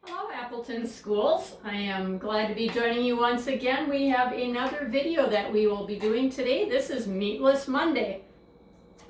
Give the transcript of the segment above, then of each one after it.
Hello Appleton Schools. I am glad to be joining you once again. We have another video that we will be doing today. This is Meatless Monday.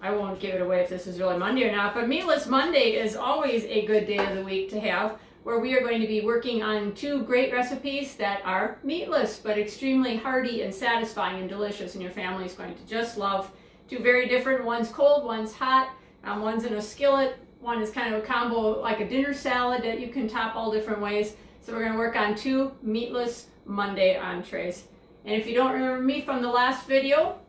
I won't give it away if this is really Monday or not, but Meatless Monday is always a good day of the week to have, where we are going to be working on two great recipes that are meatless but extremely hearty and satisfying and delicious, and your family is going to just love. Two very different, one's cold, one's hot, one's in a skillet. One is kind of a combo like a dinner salad that you can top all different ways. So we're going to work on two meatless Monday entrees. And if you don't remember me from the last video,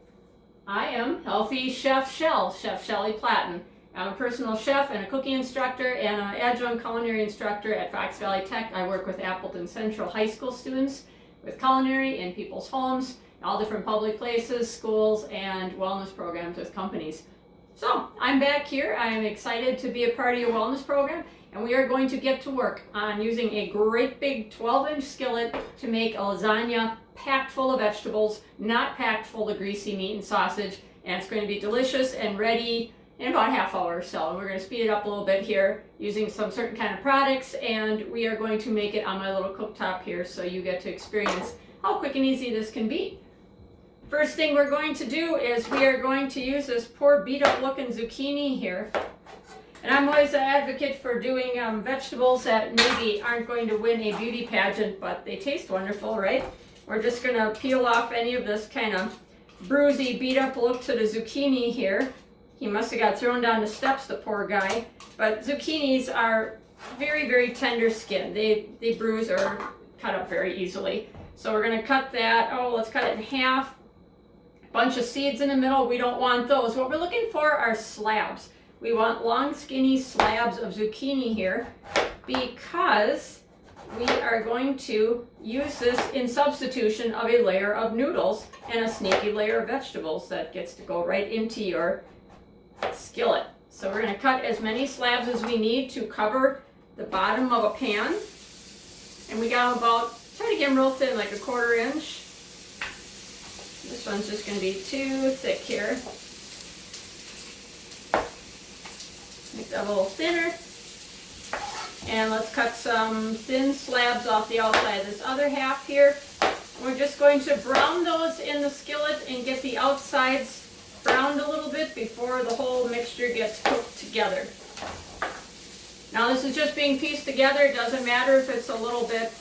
I am Healthy Chef Shell, Chef Shelly Platten. I'm a personal chef and a cooking instructor and an adjunct culinary instructor at Fox Valley Tech. I work with Appleton Central High School students with culinary in people's homes, all different public places, schools, and wellness programs with companies. So I'm back here. I am excited to be a part of your wellness program, and we are going to get to work on using a great big 12-inch skillet to make a lasagna packed full of vegetables, not packed full of greasy meat and sausage, and it's going to be delicious and ready in about a half hour or so. And we're going to speed it up a little bit here using some certain kind of products, and we are going to make it on my little cooktop here so you get to experience how quick and easy this can be. First thing we're going to do is we are going to use this poor beat up looking zucchini here. And I'm always an advocate for doing vegetables that maybe aren't going to win a beauty pageant, but they taste wonderful, right? We're just going to peel off any of this kind of bruisey, beat up look to the zucchini here. He must have got thrown down the steps, the poor guy. But zucchinis are very, very tender skin. They bruise or cut up very easily. So we're going to cut that. Oh, let's cut it in half. Bunch of seeds in the middle, we don't want those. What we're looking for are slabs. We want long skinny slabs of zucchini here because we are going to use this in substitution of a layer of noodles and a sneaky layer of vegetables that gets to go right into your skillet. So we're going to cut as many slabs as we need to cover the bottom of a pan, and we got about, try to get them real thin, like a 1/4 inch. This one's just going to be too thick here. Make that a little thinner. And let's cut some thin slabs off the outside of this other half here. We're just going to brown those in the skillet and get the outsides browned a little bit before the whole mixture gets cooked together. Now this is just being pieced together. It doesn't matter if it's a little bit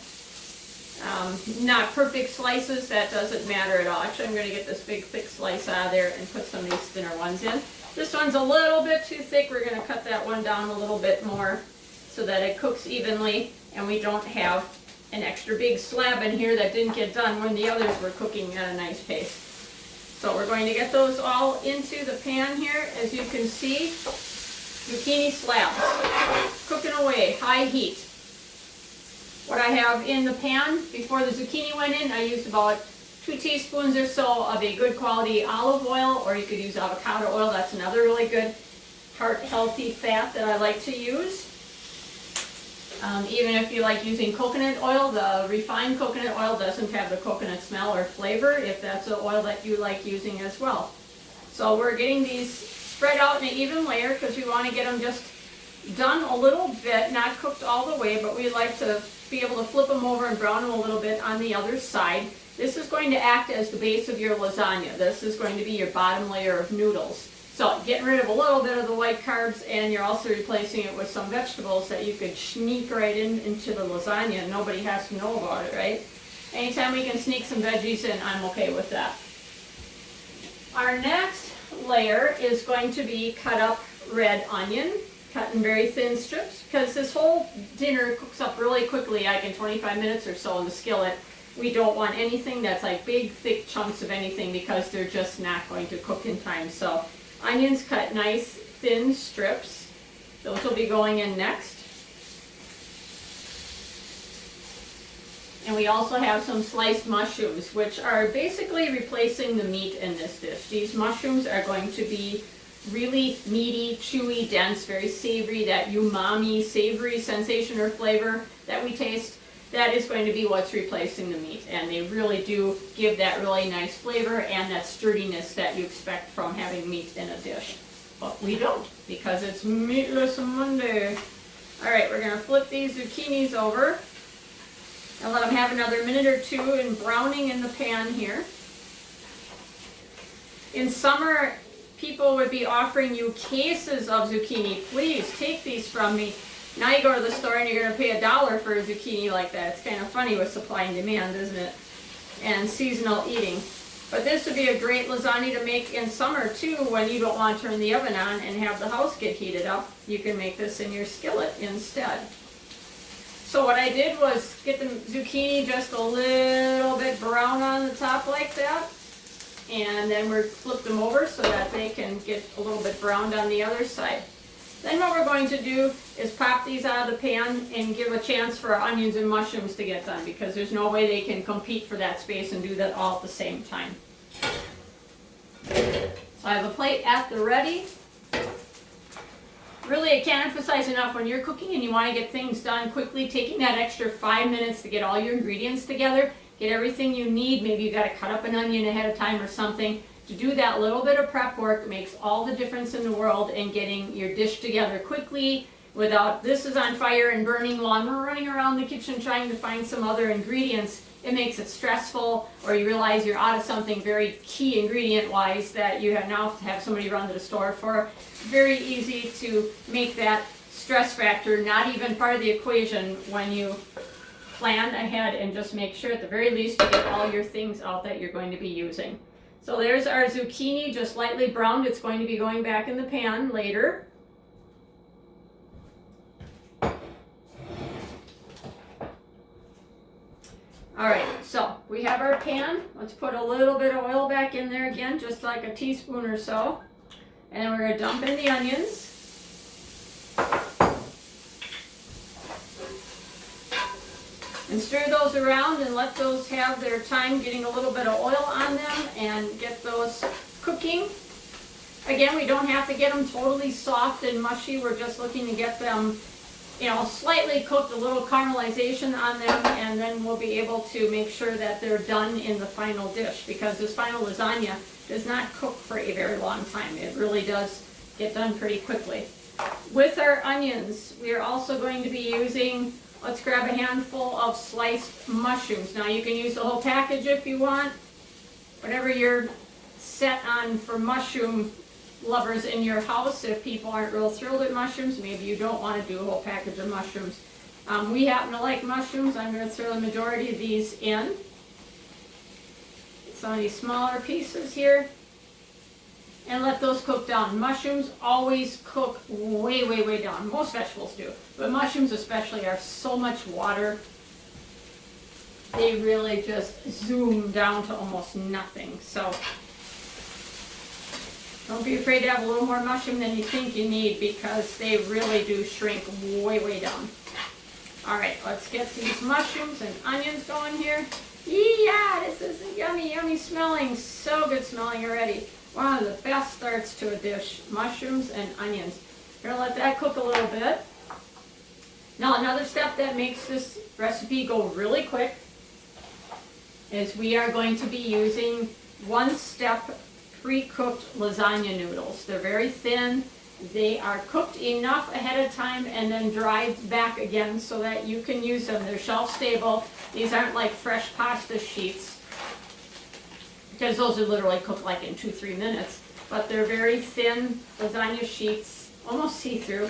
not perfect slices, that doesn't matter at all. Actually, I'm going to get this big thick slice out of there and put some of these thinner ones in. This one's a little bit too thick. We're going to cut that one down a little bit more so that it cooks evenly and we don't have an extra big slab in here that didn't get done when the others were cooking at a nice pace. So we're going to get those all into the pan here. As you can see, zucchini slabs cooking away, high heat. What I have in the pan before the zucchini went in, I used about 2 teaspoons or so of a good quality olive oil, or you could use avocado oil. That's another really good heart healthy fat that I like to use. Even if you like using coconut oil, the refined coconut oil doesn't have the coconut smell or flavor, if that's the oil that you like using as well. So we're getting these spread out in an even layer because we want to get them just done a little bit, not cooked all the way, but we like to be able to flip them over and brown them a little bit on the other side. This is going to act as the base of your lasagna. This is going to be your bottom layer of noodles. So getting rid of a little bit of the white carbs, and you're also replacing it with some vegetables that you could sneak right into the lasagna and nobody has to know about it, right? Anytime we can sneak some veggies in, I'm okay with that. Our next layer is going to be cut up red onion, cut in very thin strips, because this whole dinner cooks up really quickly, like in 25 minutes or so in the skillet. We don't want anything that's like big, thick chunks of anything because they're just not going to cook in time. So onions cut nice, thin strips. Those will be going in next. And we also have some sliced mushrooms, which are basically replacing the meat in this dish. These mushrooms are going to be really meaty, chewy, dense, very savory, that umami, savory sensation or flavor that we taste. That is going to be what's replacing the meat, and they really do give that really nice flavor and that sturdiness that you expect from having meat in a dish. But we don't, because it's Meatless Monday. All right, we're gonna flip these zucchinis over and let them have another minute or two in browning in the pan here. In summer, people would be offering you cases of zucchini. Please take these from me. Now you go to the store and you're going to pay $1 for a zucchini like that. It's kind of funny with supply and demand, isn't it? And seasonal eating. But this would be a great lasagna to make in summer too, when you don't want to turn the oven on and have the house get heated up. You can make this in your skillet instead. So what I did was get the zucchini just a little bit brown on the top like that. And then we're flip them over so that they can get a little bit browned on the other side. Then what we're going to do is pop these out of the pan and give a chance for our onions and mushrooms to get done, because there's no way they can compete for that space and do that all at the same time. So I have a plate at the ready. Really, I can't emphasize enough, when you're cooking and you want to get things done quickly, taking that extra 5 minutes to get all your ingredients together, get everything you need. Maybe you got to cut up an onion ahead of time or something. To do that little bit of prep work makes all the difference in the world in getting your dish together quickly without this is on fire and burning while I'm running around the kitchen trying to find some other ingredients. It makes it stressful, or you realize you're out of something very key ingredient wise that you have now to have somebody run to the store for. Very easy to make that stress factor not even part of the equation when you plan ahead and just make sure at the very least you get all your things out that you're going to be using. So there's our zucchini, just lightly browned. It's going to be going back in the pan later. All right, so we have our pan. Let's put a little bit of oil back in there again, just like a teaspoon or so. And then we're going to dump in the onions. And stir those around and let those have their time getting a little bit of oil on them and get those cooking. Again, we don't have to get them totally soft and mushy. We're just looking to get them, slightly cooked, a little caramelization on them, and then we'll be able to make sure that they're done in the final dish, because this final lasagna does not cook for a very long time. It really does get done pretty quickly. With our onions, we are also going to be using, let's grab a handful of sliced mushrooms. Now you can use the whole package if you want. Whatever you're set on for mushroom lovers in your house. If people aren't real thrilled with mushrooms, maybe you don't want to do a whole package of mushrooms. We happen to like mushrooms. I'm going to throw the majority of these in. Some of these smaller pieces here. And let those cook down. Mushrooms always cook way, way, way down. Most vegetables do. But mushrooms especially are so much water. They really just zoom down to almost nothing. So don't be afraid to have a little more mushroom than you think you need, because they really do shrink way, way down. All right, let's get these mushrooms and onions going here. Yeah, this is yummy, yummy smelling. So good smelling already. One of the best starts to a dish, mushrooms and onions. We're going to let that cook a little bit. Now another step that makes this recipe go really quick is we are going to be using one-step pre-cooked lasagna noodles. They're very thin. They are cooked enough ahead of time and then dried back again so that you can use them. They're shelf stable. These aren't like fresh pasta sheets, because those are literally cooked like in 2-3 minutes. But they're very thin lasagna sheets, almost see-through,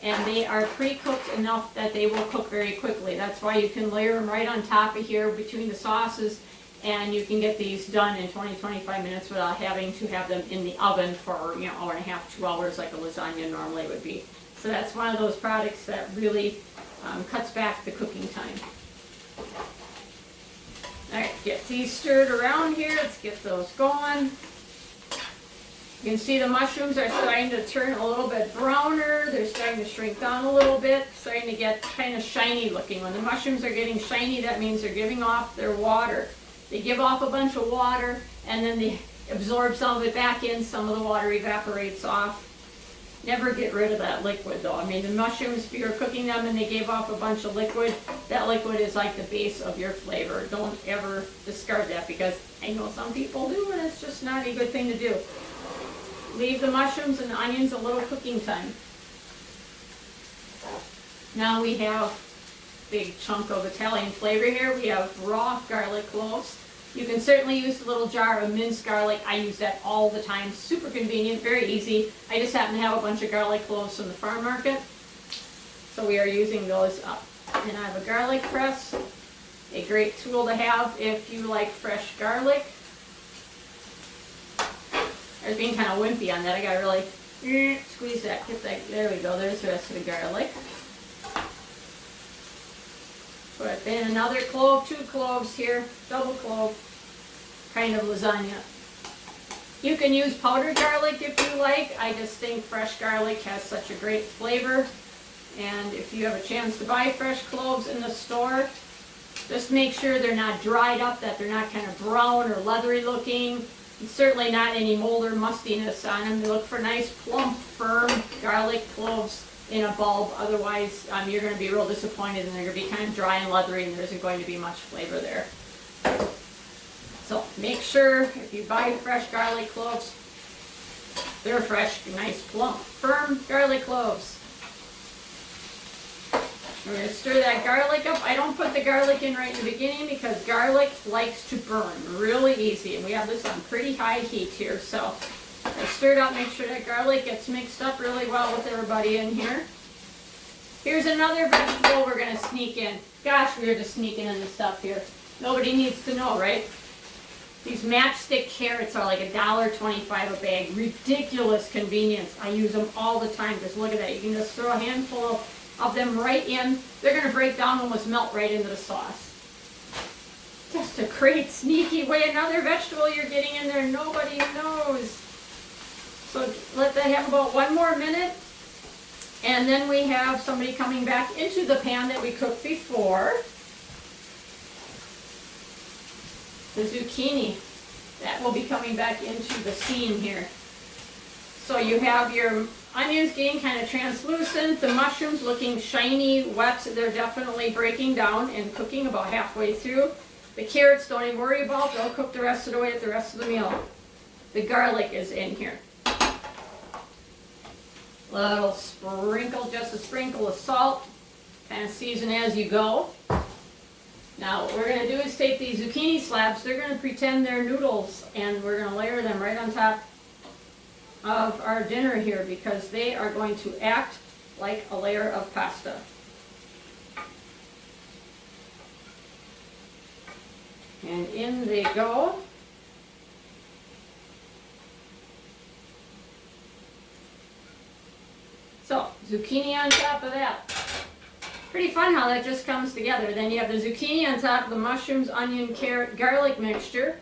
and they are pre-cooked enough that they will cook very quickly. That's why you can layer them right on top of here between the sauces, and you can get these done in 20-25 minutes without having to have them in the oven for hour and a half, 2 hours like a lasagna normally would be. So that's one of those products that really cuts back the cooking time. Alright, get these stirred around here. Let's get those going. You can see the mushrooms are starting to turn a little bit browner. They're starting to shrink down a little bit, starting to get kind of shiny looking. When the mushrooms are getting shiny, that means they're giving off their water. They give off a bunch of water, and then they absorb some of it back in. Some of the water evaporates off. Never get rid of that liquid though. I mean, the mushrooms, if you're cooking them and they gave off a bunch of liquid, that liquid is like the base of your flavor. Don't ever discard that, because I know some people do, and it's just not a good thing to do. Leave the mushrooms and the onions a little cooking time. Now we have a big chunk of Italian flavor here. We have raw garlic cloves. You can certainly use a little jar of minced garlic. I use that all the time. Super convenient, very easy. I just happen to have a bunch of garlic cloves from the farm market, so we are using those up. And I have a garlic press, a great tool to have if you like fresh garlic. I was being kind of wimpy on that. I gotta really squeeze that, get that, there we go, there's the rest of the garlic. Put in another clove, 2 cloves here, double clove, kind of lasagna. You can use powdered garlic if you like. I just think fresh garlic has such a great flavor. And if you have a chance to buy fresh cloves in the store, just make sure they're not dried up, that they're not kind of brown or leathery looking. And certainly not any mold or mustiness on them. They look for nice, plump, firm garlic cloves in a bulb. Otherwise, you're going to be real disappointed, and they're going to be kind of dry and leathery, and there isn't going to be much flavor there. So make sure if you buy fresh garlic cloves, they're fresh, nice, plump, firm garlic cloves. We're going to stir that garlic up. I don't put the garlic in right in the beginning because garlic likes to burn really easy, and we have this on pretty high heat here. So I stir it up, make sure that garlic gets mixed up really well with everybody in here. Here's another vegetable we're going to sneak in. Gosh, we are just sneaking in the stuff here. Nobody needs to know, right? These matchstick carrots are like $1.25 a bag. Ridiculous convenience. I use them all the time. Just look at that. You can just throw a handful of them right in. They're going to break down, almost melt right into the sauce. Just a great sneaky way. Another vegetable you're getting in there, nobody knows. So let that have about 1 more minute. And then we have somebody coming back into the pan that we cooked before. The zucchini. That will be coming back into the scene here. So you have your onions getting kind of translucent, the mushrooms looking shiny, wet. They're definitely breaking down and cooking about halfway through. The carrots, don't even worry about, they'll cook the rest of the way at the rest of the meal. The garlic is in here. Little sprinkle, just a sprinkle of salt. Kind of season as you go. Now what we're going to do is take these zucchini slabs, they're going to pretend they're noodles, and we're going to layer them right on top of our dinner here because they are going to act like a layer of pasta. And in they go. So, zucchini on top of that. Pretty fun how that just comes together. Then you have the zucchini on top of the mushrooms, onion, carrot, garlic mixture.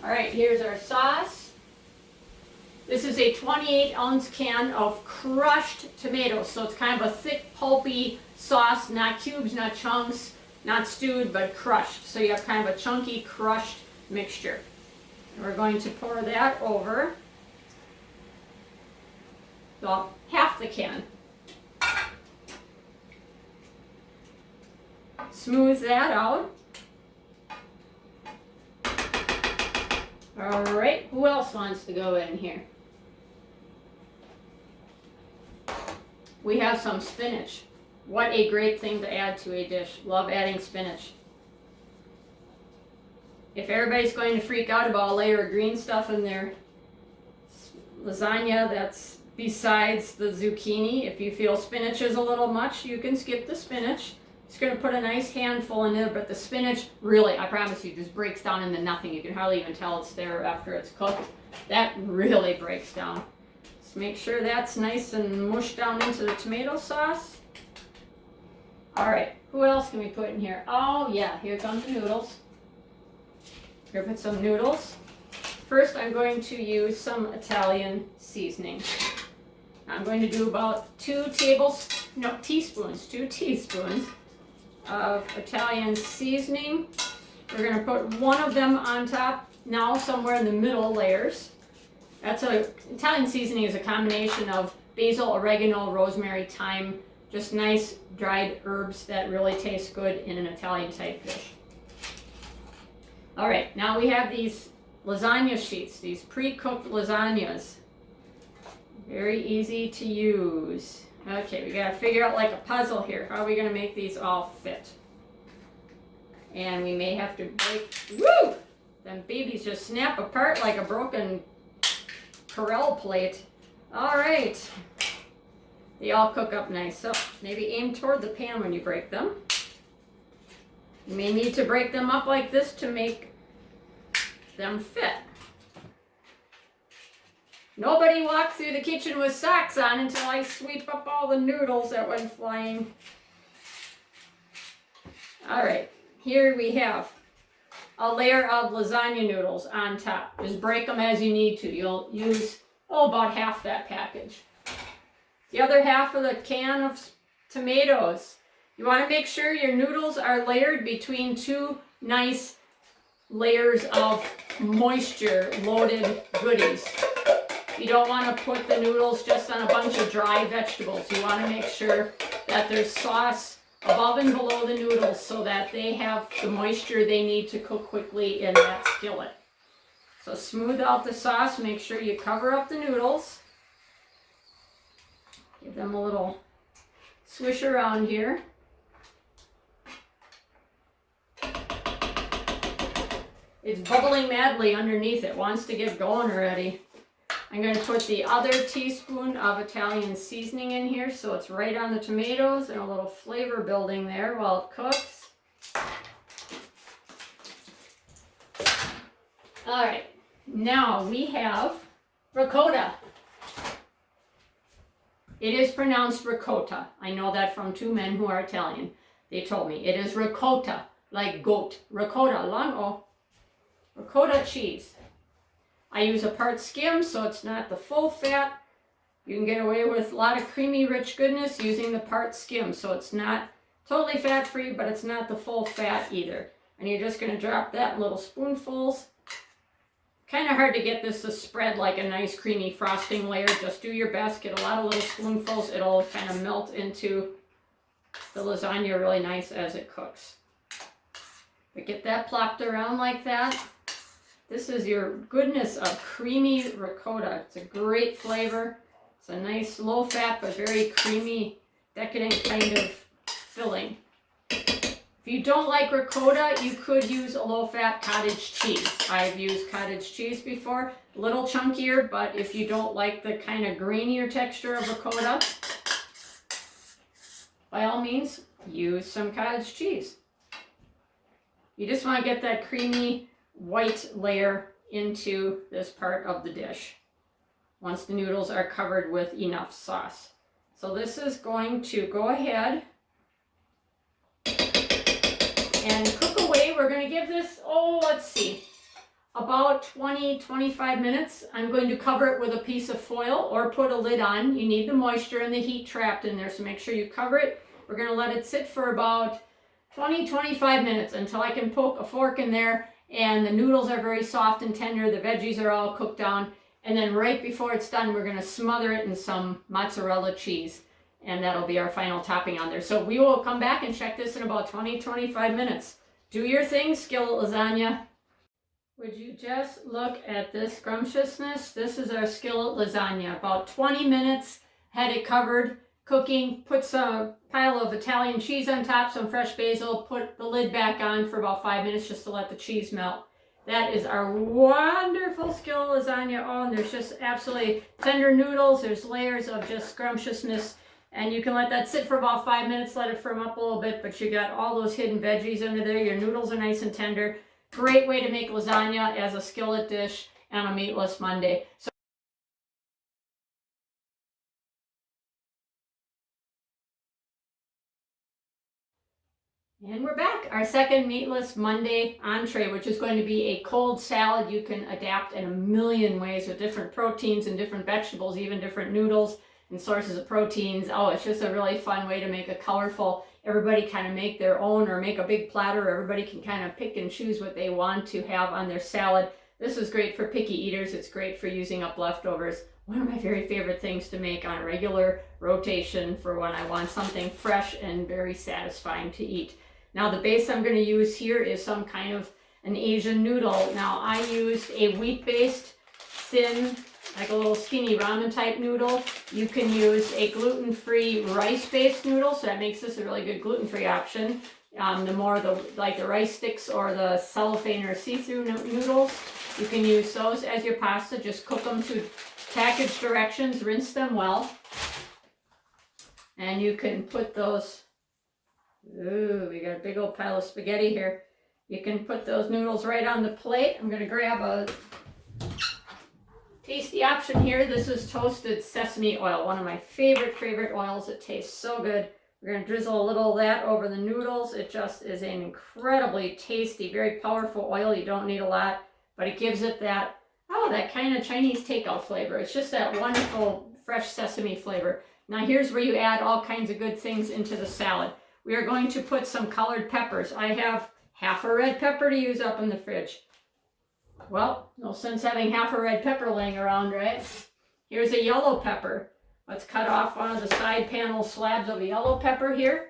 Alright, here's our sauce. This is a 28-ounce can of crushed tomatoes. So it's kind of a thick, pulpy sauce, not cubes, not chunks, not stewed, but crushed. So you have kind of a chunky, crushed mixture. And we're going to pour that over. Well, half the can. Smooth that out. All right, who else wants to go in here? We have some spinach. What a great thing to add to a dish. Love adding spinach. If everybody's going to freak out about a layer of green stuff in their lasagna that's besides the zucchini, if you feel spinach is a little much, you can skip the spinach. It's going to put a nice handful in there, but the spinach really, I promise you, just breaks down into nothing. You can hardly even tell it's there after it's cooked. That really breaks down. Just make sure that's nice and mushed down into the tomato sauce. All right, who else can we put in here? Oh yeah, here comes the noodles. Here, put some noodles. First, I'm going to use some Italian seasoning. I'm going to do about 2 teaspoons of Italian seasoning. We're going to put one of them on top now, somewhere in the middle layers. Italian seasoning is a combination of basil, oregano, rosemary, thyme, just nice dried herbs that really taste good in an Italian type dish. All right, now we have these lasagna sheets, these pre-cooked lasagnas. Very easy to use. Okay, we gotta figure out like a puzzle here. How are we gonna make these all fit? And we may have to break, woo! Them babies just snap apart like a broken Corel plate. All right. They all cook up nice. So maybe aim toward the pan when you break them. You may need to break them up like this to make them fit. Nobody walked through the kitchen with socks on until I sweep up all the noodles that went flying. All right, here we have a layer of lasagna noodles on top. Just break them as you need to. You'll use, about half that package. The other half of the can of tomatoes. You want to make sure your noodles are layered between two nice layers of moisture-loaded goodies. You don't want to put the noodles just on a bunch of dry vegetables. You want to make sure that there's sauce above and below the noodles so that they have the moisture they need to cook quickly in that skillet. So smooth out the sauce, make sure you cover up the noodles. Give them a little swish around here. It's bubbling madly underneath. It wants to get going already. I'm going to put the other teaspoon of Italian seasoning in here so it's right on the tomatoes and a little flavor building there while it cooks. All right, now we have ricotta. It is pronounced ricotta. I know that from two men who are Italian. They told me it is ricotta, like goat. Ricotta, long O. Ricotta cheese. I use a part skim, so it's not the full fat. You can get away with a lot of creamy, rich goodness using the part skim, so it's not totally fat-free, but it's not the full fat either. And you're just going to drop that in little spoonfuls. Kind of hard to get this to spread like a nice creamy frosting layer. Just do your best. Get a lot of little spoonfuls. It'll kind of melt into the lasagna really nice as it cooks. But get that plopped around like that. This is your goodness of creamy ricotta. It's a great flavor. It's a nice low fat but very creamy, decadent kind of filling. If you don't like ricotta, you could use a low fat cottage cheese. I've used cottage cheese before. A little chunkier, but if you don't like the kind of grainier texture of ricotta, by all means, use some cottage cheese. You just want to get that creamy white layer into this part of the dish once the noodles are covered with enough sauce. So this is going to go ahead and cook away. We're going to give this, let's see, about 20-25 minutes. I'm going to cover it with a piece of foil or put a lid on. You need the moisture and the heat trapped in there, so make sure you cover it. We're going to let it sit for about 20-25 minutes until I can poke a fork in there and the noodles are very soft and tender. The veggies are all cooked down. And then right before it's done, we're going to smother it in some mozzarella cheese. And that'll be our final topping on there. So we will come back and check this in about 20-25 minutes. Do your thing, skillet lasagna. Would you just look at this scrumptiousness? This is our skillet lasagna. About 20 minutes, had it covered, cooking. Put some pile of Italian cheese on top, some fresh basil, put the lid back on for about 5 minutes just to let the cheese melt. That is our wonderful skillet lasagna. And there's just absolutely tender noodles. There's layers of just scrumptiousness. And you can let that sit for about 5 minutes, let it firm up a little bit, but you got all those hidden veggies under there. Your noodles are nice and tender. Great way to make lasagna as a skillet dish on a Meatless Monday. And we're back. Our second Meatless Monday entree, which is going to be a cold salad. You can adapt in a million ways with different proteins and different vegetables, even different noodles and sources of proteins. It's just a really fun way to make a colorful, everybody kind of make their own or make a big platter. Everybody can kind of pick and choose what they want to have on their salad. This is great for picky eaters. It's great for using up leftovers. One of my very favorite things to make on a regular rotation for when I want something fresh and very satisfying to eat. Now the base I'm going to use here is some kind of an Asian noodle. Now I used a wheat-based thin like a little skinny ramen type noodle. You can use a gluten-free rice-based noodle, so that makes this a really good gluten-free option. The more like the rice sticks or the cellophane or see-through noodles, you can use those as your pasta. Just cook them to package directions, rinse them well. And you can put those, ooh, we got a big old pile of spaghetti here. You can put those noodles right on the plate. I'm going to grab a tasty option here. This is toasted sesame oil, one of my favorite oils. It tastes so good. We're going to drizzle a little of that over the noodles. It just is an incredibly tasty, very powerful oil. You don't need a lot, but it gives it that, that kind of Chinese takeout flavor. It's just that wonderful fresh sesame flavor. Now here's where you add all kinds of good things into the salad. We are going to put some colored peppers. I have half a red pepper to use up in the fridge. Well, no sense having half a red pepper laying around, right? Here's a yellow pepper. Let's cut off one of the side panel slabs of a yellow pepper here.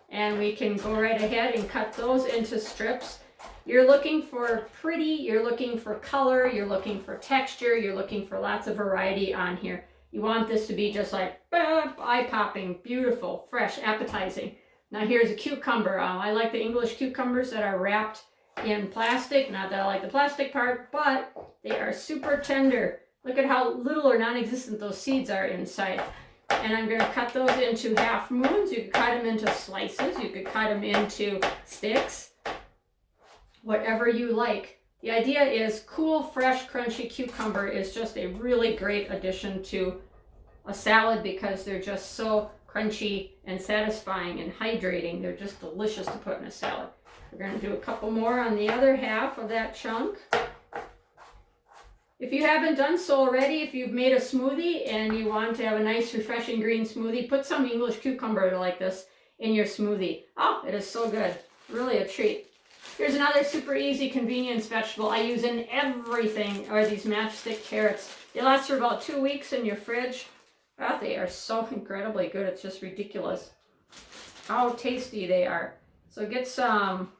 And we can go right ahead and cut those into strips. You're looking for pretty, you're looking for color, you're looking for texture, you're looking for lots of variety on here. You want this to be just like eye-popping, beautiful, fresh, appetizing. Now here's a cucumber. I like the English cucumbers that are wrapped in plastic. Not that I like the plastic part, but they are super tender. Look at how little or non-existent those seeds are inside. And I'm going to cut those into half moons. You could cut them into slices. You could cut them into sticks. Whatever you like. The idea is cool, fresh, crunchy cucumber is just a really great addition to a salad because they're just so crunchy and satisfying and hydrating. They're just delicious to put in a salad. We're going to do a couple more on the other half of that chunk. If you haven't done so already, if you've made a smoothie and you want to have a nice refreshing green smoothie, put some English cucumber like this in your smoothie. Oh, it is so good. Really a treat. Here's another super easy convenience vegetable I use in everything are these matchstick carrots. They last for about 2 weeks in your fridge. Oh, they are so incredibly good. It's just ridiculous how tasty they are. So get some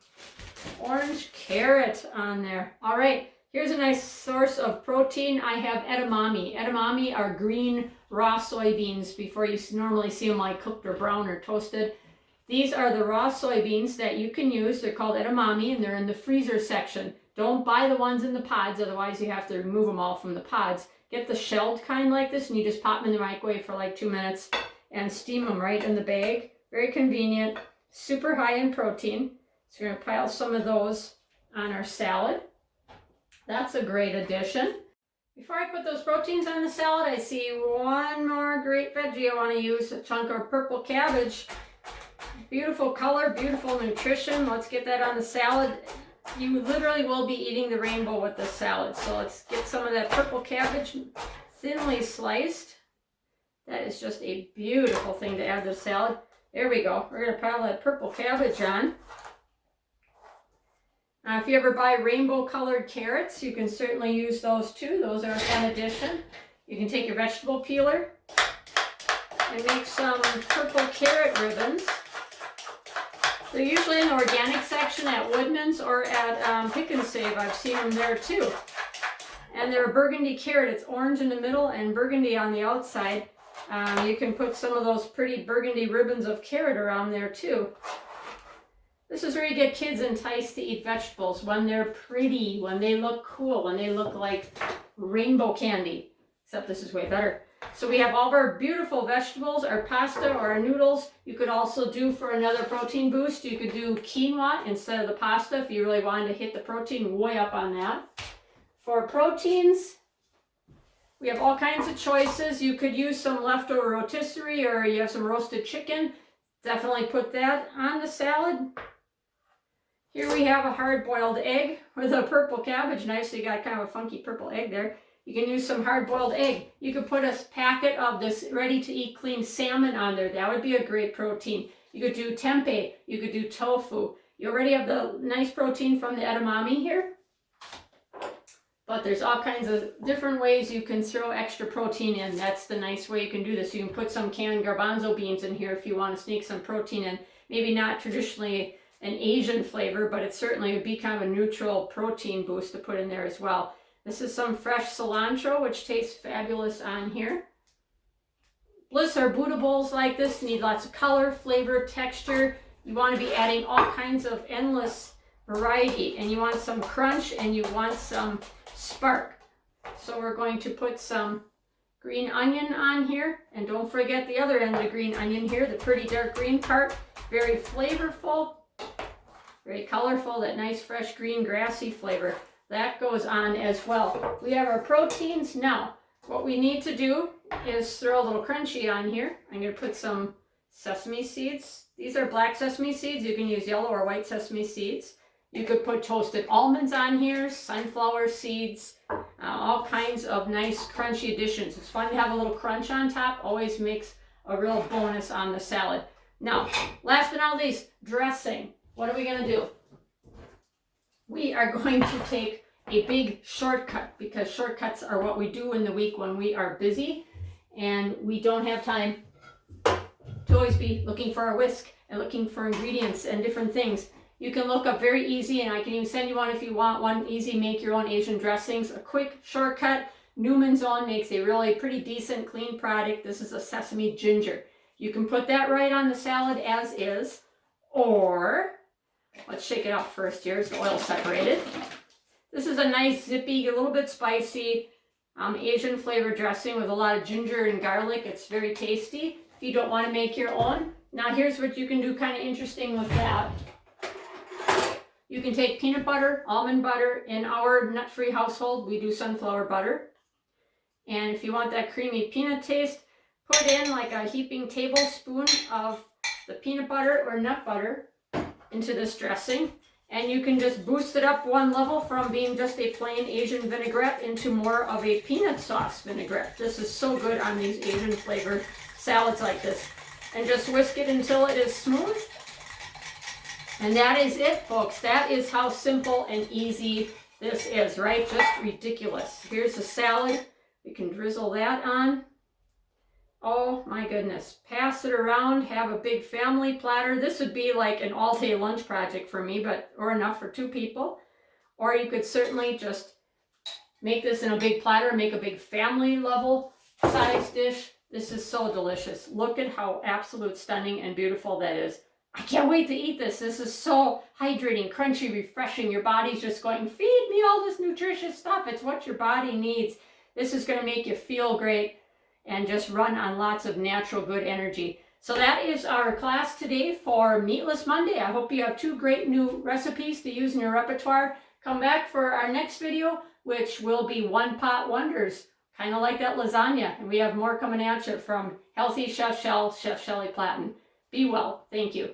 orange carrot on there. All right, here's a nice source of protein. I have edamame. Edamame are green raw soybeans before you normally see them like cooked or brown or toasted. These are the raw soybeans that you can use. They're called edamame and they're in the freezer section. Don't buy the ones in the pods, otherwise you have to remove them all from the pods. Get the shelled kind like this and you just pop them in the microwave for like 2 minutes and steam them right in the bag. Very convenient, super high in protein. So we're going to pile some of those on our salad. That's a great addition. Before I put those proteins on the salad, I see one more great veggie I want to use, a chunk of purple cabbage. Beautiful color, beautiful nutrition. Let's get that on the salad. You literally will be eating the rainbow with this salad. So let's get some of that purple cabbage thinly sliced. That is just a beautiful thing to add to the salad. There we go. We're going to pile that purple cabbage on. Now, if you ever buy rainbow colored carrots, you can certainly use those too. Those are a fun addition. You can take your vegetable peeler and make some purple carrot ribbons. They're usually in the organic section at Woodman's or at Pick 'n Save. I've seen them there too. And they're a burgundy carrot. It's orange in the middle and burgundy on the outside. You can put some of those pretty burgundy ribbons of carrot around there too. This is where you get kids enticed to eat vegetables, when they're pretty, when they look cool, when they look like rainbow candy. Except this is way better. So we have all of our beautiful vegetables, our pasta or our noodles. You could also do for another protein boost, you could do quinoa instead of the pasta if you really wanted to hit the protein way up on that. For proteins, we have all kinds of choices. You could use some leftover rotisserie or you have some roasted chicken. Definitely put that on the salad. Here we have a hard-boiled egg with a purple cabbage knife, so you got kind of a funky purple egg there. You can use some hard-boiled egg. You could put a packet of this ready-to-eat clean salmon on there. That would be a great protein. You could do tempeh. You could do tofu. You already have the nice protein from the edamame here. But there's all kinds of different ways you can throw extra protein in. That's the nice way you can do this. You can put some canned garbanzo beans in here if you want to sneak some protein in. Maybe not traditionally an Asian flavor, but it certainly would be kind of a neutral protein boost to put in there as well. This is some fresh cilantro, which tastes fabulous on here. Bliss or Buddha bowls like this need lots of color, flavor, texture. You want to be adding all kinds of endless variety, and you want some crunch and you want some spark. So we're going to put some green onion on here, and don't forget the other end of the green onion here, the pretty dark green part. Very flavorful, very colorful, that nice fresh green grassy flavor. That goes on as well. We have our proteins. Now, what we need to do is throw a little crunchy on here. I'm going to put some sesame seeds. These are black sesame seeds. You can use yellow or white sesame seeds. You could put toasted almonds on here, sunflower seeds, all kinds of nice crunchy additions. It's fun to have a little crunch on top. Always makes a real bonus on the salad. Now, last but not least, dressing. What are we going to do? We are going to take a big shortcut, because shortcuts are what we do in the week when we are busy and we don't have time to always be looking for a whisk and looking for ingredients and different things. You can look up very easy, and I can even send you one if you want one, easy make your own Asian dressings. A quick shortcut. Newman's Own makes a really pretty decent clean product. This is a sesame ginger. You can put that right on the salad as is, or let's shake it up first here. Is the oil separated? This is a nice zippy, a little bit spicy Asian flavored dressing with a lot of ginger and garlic. It's very tasty if you don't want to make your own. Now here's what you can do kind of interesting with that. You can take peanut butter, almond butter. In our nut-free household, we do sunflower butter. And if you want that creamy peanut taste, put in like a heaping tablespoon of the peanut butter or nut butter into this dressing. And you can just boost it up one level from being just a plain Asian vinaigrette into more of a peanut sauce vinaigrette. This is so good on these Asian flavored salads like this. And just whisk it until it is smooth. And that is it, folks. That is how simple and easy this is, right? Just ridiculous. Here's the salad. We can drizzle that on. Oh my goodness. Pass it around. Have a big family platter. This would be like an all-day lunch project for me, or enough for 2 people. Or you could certainly just make this in a big platter, make a big family level size dish. This is so delicious. Look at how absolute stunning and beautiful that is. I can't wait to eat this. This is so hydrating, crunchy, refreshing. Your body's just going, feed me all this nutritious stuff. It's what your body needs. This is going to make you feel great and just run on lots of natural good energy. So that is our class today for Meatless Monday. I hope you have 2 great new recipes to use in your repertoire. Come back for our next video, which will be one pot wonders, kind of like that lasagna. And we have more coming at you from Healthy Chef Shell, Chef Shelly Platten. Be well. Thank you.